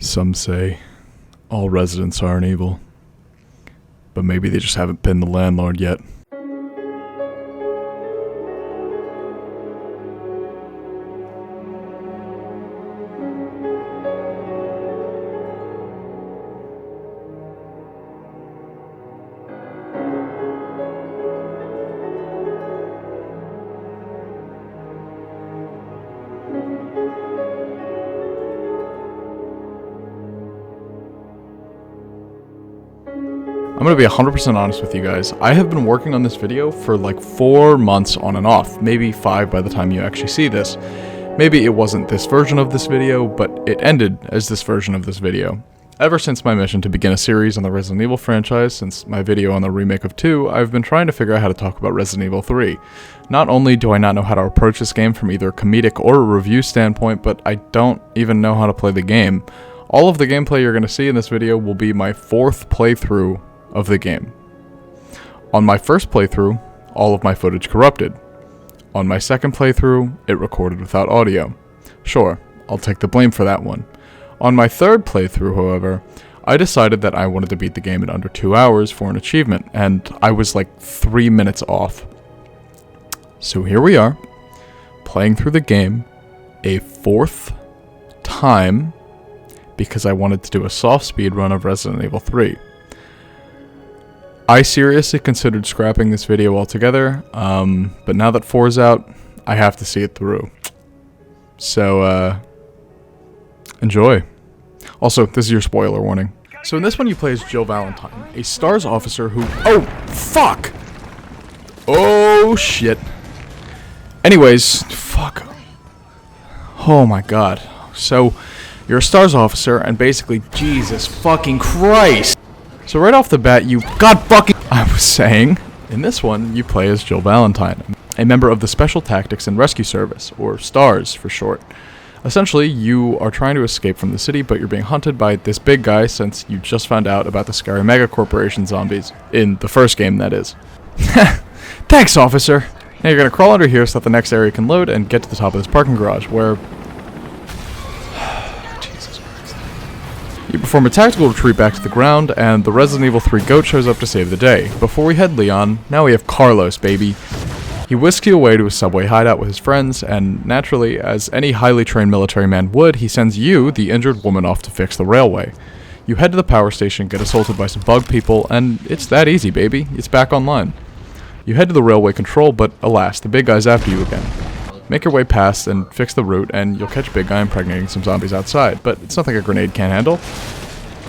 Some say all residents aren't evil, but maybe they just haven't been the landlord yet. I'm gonna be 100% honest with you guys. I have been working on this video for like 4 months on and off, maybe 5 by the time you actually see this. Maybe it wasn't this version of this video, but it ended as this version of this video. Ever since my mission to begin a series on the Resident Evil franchise, since my video on the remake of 2, I've been trying to figure out how to talk about Resident Evil 3. Not only do I not know how to approach this game from either a comedic or a review standpoint, but I don't even know how to play the game. All of the gameplay you're gonna see in this video will be my 4th playthrough of the game. On my first playthrough, all of my footage corrupted. On my second playthrough, it recorded without audio. Sure, I'll take the blame for that one. On my third playthrough, however, I decided that I wanted to beat the game in under 2 hours for an achievement, and I was like 3 minutes off. So here we are, playing through the game a 4th time because I wanted to do a soft speed run of Resident Evil 3. I seriously considered scrapping this video altogether, but now that 4 is out, I have to see it through. So, enjoy. Also, this is your spoiler warning. So in this one you play as Jill Valentine, a STARS officer who— oh, fuck! Oh, shit. Anyways, fuck. Oh my god. So, you're a STARS officer, and basically, Jesus fucking Christ! So right off the bat, I was saying, in this one, you play as Jill Valentine, a member of the Special Tactics and Rescue Service, or STARS for short. Essentially, you are trying to escape from the city, but you're being hunted by this big guy since you just found out about the scary mega corporation zombies, in the first game, that is. Thanks, officer! Now you're gonna crawl under here so that the next area can load and get to the top of this parking garage, where you perform a tactical retreat back to the ground, and the Resident Evil 3 goat shows up to save the day. Before we head Leon, now we have Carlos, baby. He whisks you away to a subway hideout with his friends, and naturally, as any highly trained military man would, he sends you, the injured woman, off to fix the railway. You head to the power station, get assaulted by some bug people, and it's that easy, baby. It's back online. You head to the railway control, but alas, the big guy's after you again. Make your way past and fix the route, and you'll catch Big Guy impregnating some zombies outside, but it's nothing a grenade can't handle.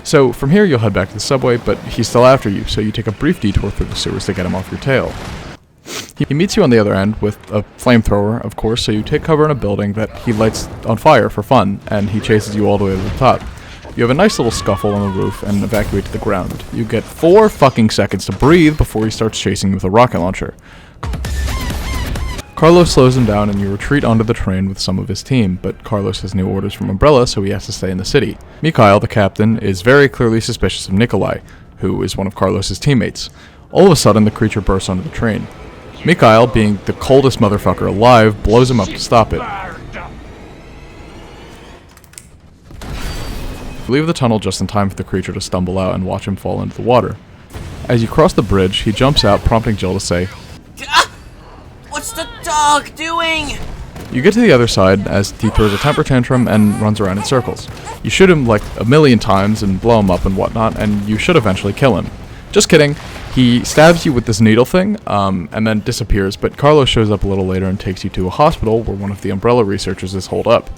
So from here you'll head back to the subway, but he's still after you, so you take a brief detour through the sewers to get him off your tail. He meets you on the other end with a flamethrower, of course, so you take cover in a building that he lights on fire for fun, and he chases you all the way to the top. You have a nice little scuffle on the roof and evacuate to the ground. You get 4 fucking seconds to breathe before he starts chasing you with a rocket launcher. Carlos slows him down and you retreat onto the train with some of his team, but Carlos has new orders from Umbrella, so he has to stay in the city. Mikhail, the captain, is very clearly suspicious of Nikolai, who is one of Carlos's teammates. All of a sudden, the creature bursts onto the train. Mikhail, being the coldest motherfucker alive, blows him up to stop it. You leave the tunnel just in time for the creature to stumble out and watch him fall into the water. As you cross the bridge, he jumps out, prompting Jill to say, "What's the dog doing?" You get to the other side as he throws a temper tantrum and runs around in circles. You shoot him like a million times and blow him up and whatnot, and you should eventually kill him. Just kidding. He stabs you with this needle thing, and then disappears, but Carlos shows up a little later and takes you to a hospital where one of the Umbrella researchers is holed up.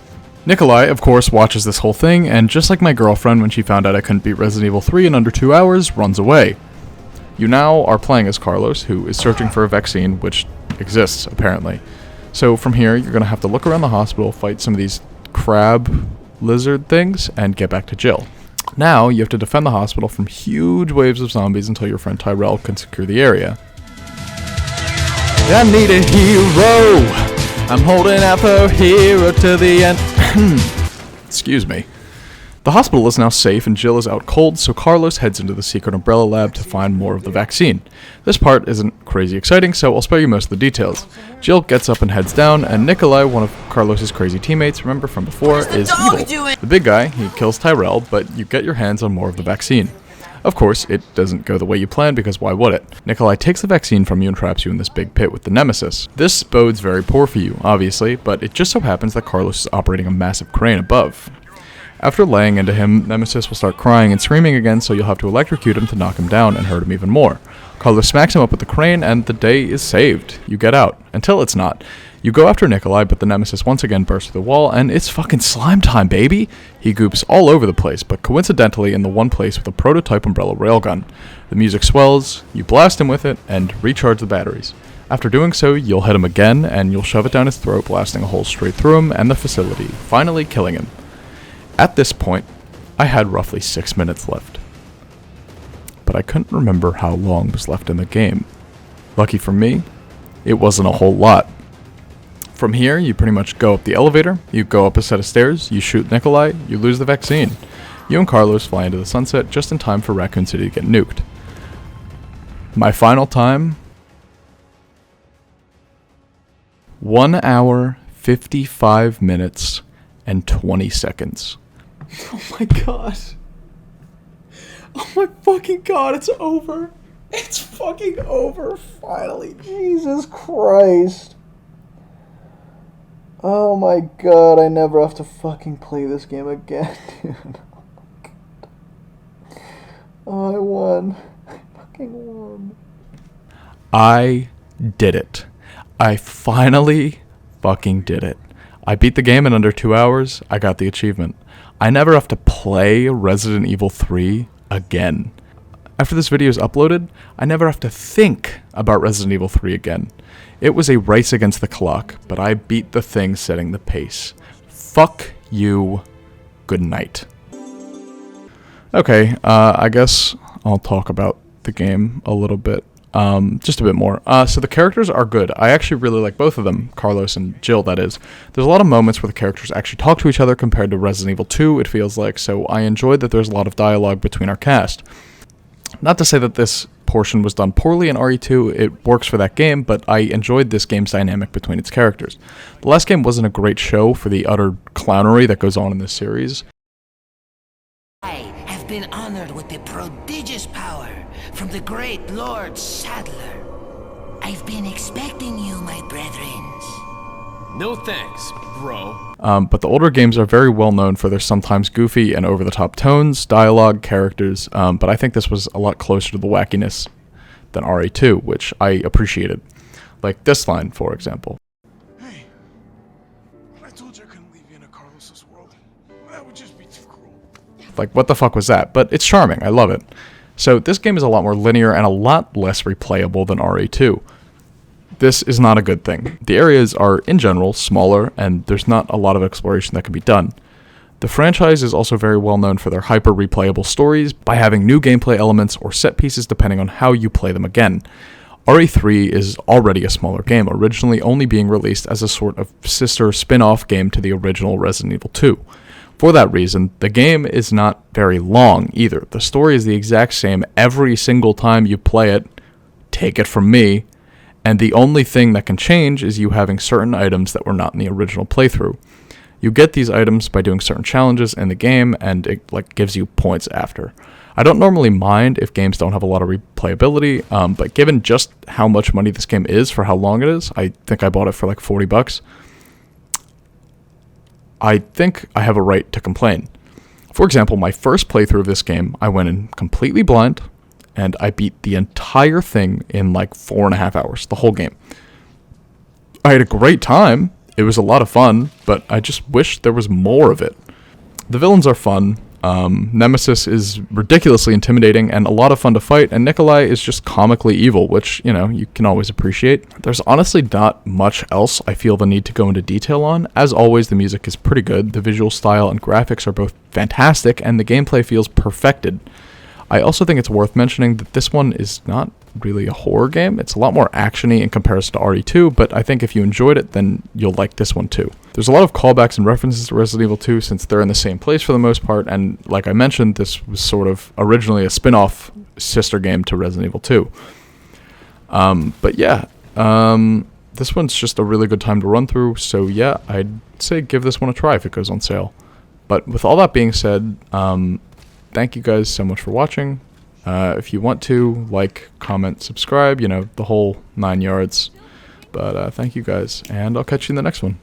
Nikolai, of course, watches this whole thing, and just like my girlfriend when she found out I couldn't beat Resident Evil 3 in under 2 hours, runs away. You now are playing as Carlos, who is searching for a vaccine, which exists, apparently. So from here, you're going to have to look around the hospital, fight some of these crab lizard things, and get back to Jill. Now, you have to defend the hospital from huge waves of zombies until your friend Tyrell can secure the area. I need a hero! I'm holding out for hero to the end. Excuse me. The hospital is now safe and Jill is out cold, so Carlos heads into the secret Umbrella lab to find more of the vaccine. This part isn't crazy exciting, so I'll spare you most of the details. Jill gets up and heads down, and Nikolai, one of Carlos's crazy teammates, remember from before, is evil. The big guy, he kills Tyrell, but you get your hands on more of the vaccine. Of course, it doesn't go the way you planned, because why would it? Nikolai takes the vaccine from you and traps you in this big pit with the Nemesis. This bodes very poor for you, obviously, but it just so happens that Carlos is operating a massive crane above. After laying into him, Nemesis will start crying and screaming again, so you'll have to electrocute him to knock him down and hurt him even more. Carlos smacks him up with the crane, and the day is saved. You get out. Until it's not. You go after Nikolai, but the Nemesis once again bursts through the wall, and it's fucking slime time, baby! He goops all over the place, but coincidentally in the one place with a prototype Umbrella railgun. The music swells, you blast him with it, and recharge the batteries. After doing so, you'll hit him again, and you'll shove it down his throat, blasting a hole straight through him and the facility, finally killing him. At this point, I had roughly 6 minutes left. But I couldn't remember how long was left in the game. Lucky for me, it wasn't a whole lot. From here, you pretty much go up the elevator, you go up a set of stairs, you shoot Nikolai, you lose the vaccine. You and Carlos fly into the sunset just in time for Raccoon City to get nuked. My final time, 1 hour, 55 minutes, and 20 seconds. Oh my god. Oh my fucking god, it's over. It's fucking over, finally. Jesus Christ. Oh my god, I never have to fucking play this game again, dude. Oh, I won. I fucking won. I did it. I finally fucking did it. I beat the game in under 2 hours. I got the achievement. I never have to play Resident Evil 3 again. After this video is uploaded, I never have to think about Resident Evil 3 again. It was a race against the clock, but I beat the thing setting the pace. Fuck you. Good night. Okay, I guess I'll talk about the game a little bit. Just a bit more. So the characters are good. I actually really like both of them, Carlos and Jill, that is. There's a lot of moments where the characters actually talk to each other compared to Resident Evil 2, it feels like, so I enjoyed that there's a lot of dialogue between our cast. Not to say that this portion was done poorly in RE2, it works for that game, but I enjoyed this game's dynamic between its characters. The last game wasn't a great show for the utter clownery that goes on in this series. I have been honored with the prodigious power from the great Lord Sadler. I've been expecting you, my brethrens. No thanks, bro. But the older games are very well known for their sometimes goofy and over-the-top tones, dialogue, characters, but I think this was a lot closer to the wackiness than RE2, which I appreciated. Like this line, for example. Hey, I told you I couldn't leave you in a Carlos's world. That would just be too cruel. Like, what the fuck was that? But it's charming, I love it. So this game is a lot more linear and a lot less replayable than RE2. This is not a good thing. The areas are, in general, smaller, and there's not a lot of exploration that can be done. The franchise is also very well known for their hyper-replayable stories by having new gameplay elements or set pieces depending on how you play them again. RE3 is already a smaller game, originally only being released as a sort of sister spin-off game to the original Resident Evil 2. For that reason, the game is not very long either. The story is the exact same every single time you play it, take it from me, and the only thing that can change is you having certain items that were not in the original playthrough. You get these items by doing certain challenges in the game, and it gives you points after. I don't normally mind if games don't have a lot of replayability, but given just how much money this game is for how long it is, I think I bought it for like $40. I think I have a right to complain. For example, my first playthrough of this game, I went in completely blind, and I beat the entire thing in like 4.5 hours, the whole game. I had a great time. It was a lot of fun, but I just wish there was more of it. The villains are fun. Nemesis is ridiculously intimidating and a lot of fun to fight, and Nikolai is just comically evil, which, you know, you can always appreciate. There's honestly not much else I feel the need to go into detail on. As always, the music is pretty good, the visual style and graphics are both fantastic, and the gameplay feels perfected. I also think it's worth mentioning that this one is not really a horror game. It's a lot more actiony in comparison to RE2, but I think if you enjoyed it, then you'll like this one too. There's a lot of callbacks and references to Resident Evil 2 since they're in the same place for the most part, and like I mentioned, this was sort of originally a spin-off sister game to Resident Evil 2. But yeah, this one's just a really good time to run through, so yeah, I'd say give this one a try if it goes on sale. But with all that being said, thank you guys so much for watching. If you want to, like, comment, subscribe, you know, the whole 9 yards. But thank you guys, and I'll catch you in the next one.